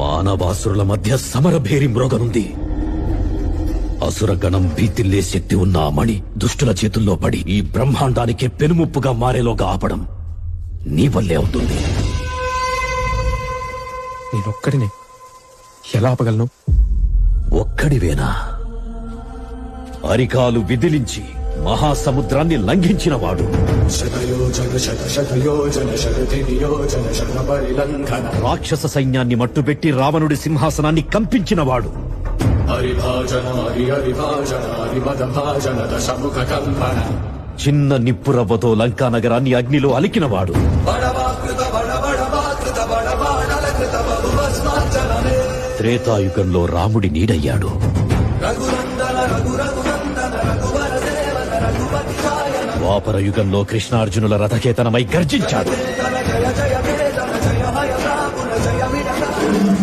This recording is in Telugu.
మానవాసురుల మధ్య సమరభేరి మ్రోగనుంది. అసురగణం భీతిల్లే శక్తి ఉన్న ఆ మణి దుష్టుల చేతుల్లో పడి ఈ బ్రహ్మాండానికే పెనుముప్పుగా మారేలోగా ఆపడం నీ వల్లే అవుతుంది. నేనొక్కడినే ఎలా ఆపగలను? ఒక్కడివేనా? అరికాలు విదిలించి మహాసముద్రాన్ని లంఘించినవాడు, రాక్షస సైన్యాన్ని మట్టుబెట్టి రావణుడి సింహాసనాన్ని కంపించినవాడు, చిన్న నిప్పురవ్వతో లంకా నగరాన్ని అగ్నిలో అలికినవాడు, త్రేతాయుగంలో రాముడి నీడయ్యాడు, ద్వాపర యుగంలో కృష్ణార్జునుల రథకేతనమై గర్జించాడు.